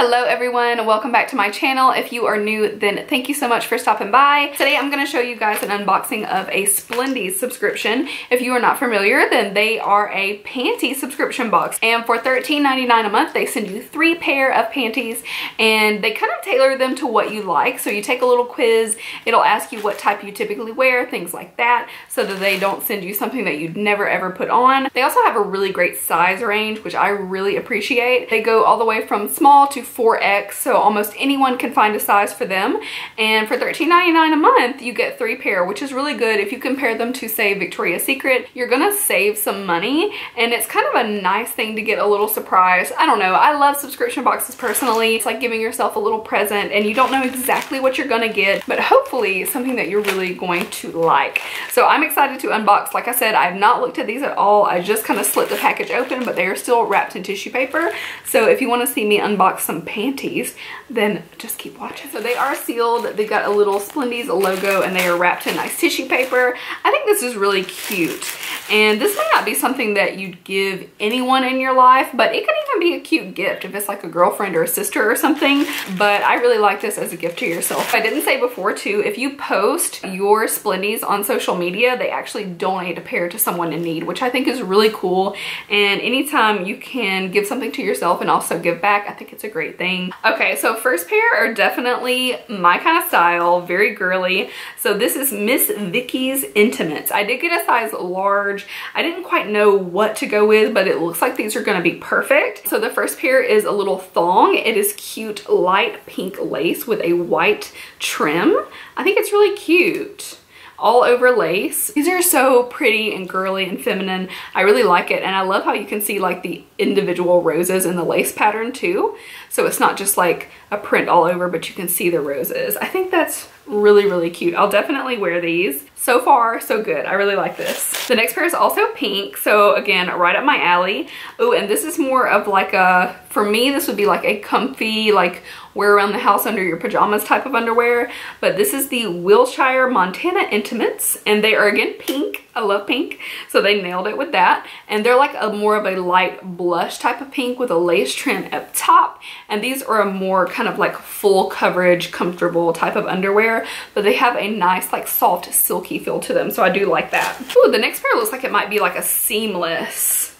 Hello everyone, welcome back to my channel. If you are new, then thank you so much for stopping by. Today I'm going to show you guys an unboxing of a Splendies subscription. If you are not familiar, then they are a panty subscription box, and for $13.99 a month they send you 3 pair of panties, and they kind of tailor them to what you like. So you take a little quiz, it'll ask you what type you typically wear, things like that, so that they don't send you something that you'd never ever put on. They also have a really great size range, which I really appreciate. They go all the way from small to 4X, so almost anyone can find a size for them. And for $13.99 a month, you get 3 pair, which is really good. If you compare them to, say, Victoria's Secret, you're gonna save some money, and it's kind of a nice thing to get a little surprise. I don't know, I love subscription boxes personally. It's like giving yourself a little present, and you don't know exactly what you're gonna get, but hopefully something that you're really going to like. So I'm excited to unbox. Like I said, I have not looked at these at all. I just kind of slit the package open, but they are still wrapped in tissue paper. So if you want to see me unbox some panties, then just keep watching. So they are sealed. They've got a little Splendies logo, and they are wrapped in nice tissue paper. I think this is really cute, and this may not be something that you'd give anyone in your life, but it could even be a cute gift if it's like a girlfriend or a sister or something. But I really like this as a gift to yourself. I didn't say before too, if you post your Splendies on social media, they actually donate a pair to someone in need, which I think is really cool. And anytime you can give something to yourself and also give back, I think it's a great thing. Okay, so first pair are definitely my kind of style, very girly. So this is Miss Vicky's Intimates. I did get a size large. I didn't quite know what to go with, but it looks like these are gonna be perfect. So the first pair is a little thong. It is cute light pink lace with a white trim. I think it's really cute. All over lace. These are so pretty and girly and feminine. I really like it, and I love how you can see like the individual roses in the lace pattern too. So it's not just like a print all over, but you can see the roses. I think that's really, really cute. I'll definitely wear these. So far, so good. I really like this. The next pair is also pink. So again, right up my alley. Oh, and this is more of like a, for me, this would be like a comfy, like wear around the house under your pajamas type of underwear. But this is the Wilshire Montana Intimates, and they are again pink. I love pink. So they nailed it with that. And they're like a more of a light blush type of pink with a lace trim up top. And these are a more kind of like full coverage, comfortable type of underwear, but they have a nice like soft silky feel to them. So I do like that. Ooh, the next pair looks like it might be like a seamless.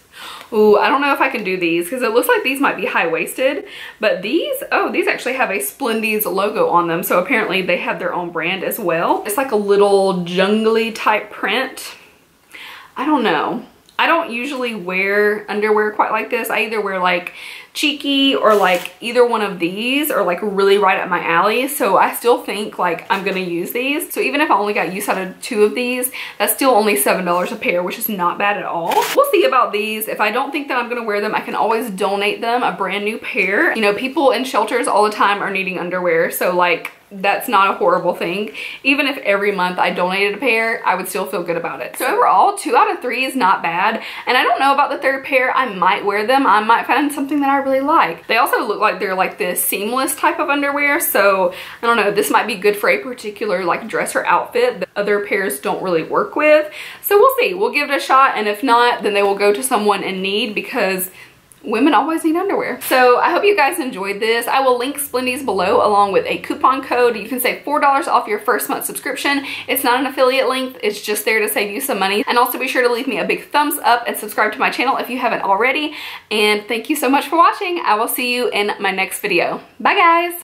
Ooh, I don't know if I can do these because it looks like these might be high-waisted, but these, oh, these actually have a Splendies logo on them. So apparently they have their own brand as well. It's like a little jungly type print. I don't know. I don't usually wear underwear quite like this. I either wear like cheeky or like either one of these, or like really right up my alley. So I still think like I'm gonna use these. So even if I only got use out of 2 of these, that's still only $7 a pair, which is not bad at all. We'll see about these. If I don't think that I'm gonna wear them, I can always donate them a brand new pair. You know, people in shelters all the time are needing underwear, so like that's not a horrible thing. Even if every month I donated a pair, I would still feel good about it. So overall, 2 out of 3 is not bad. And I don't know about the 3rd pair. I might wear them. I might find something that I really like. They also look like they're like this seamless type of underwear. So I don't know, this might be good for a particular like dress or outfit that other pairs don't really work with. So we'll see. We'll give it a shot. And if not, then they will go to someone in need, because women always need underwear. So I hope you guys enjoyed this. I will link Splendies below along with a coupon code. You can save $4 off your first month subscription. It's not an affiliate link. It's just there to save you some money. And also be sure to leave me a big thumbs up and subscribe to my channel if you haven't already. And thank you so much for watching. I will see you in my next video. Bye guys.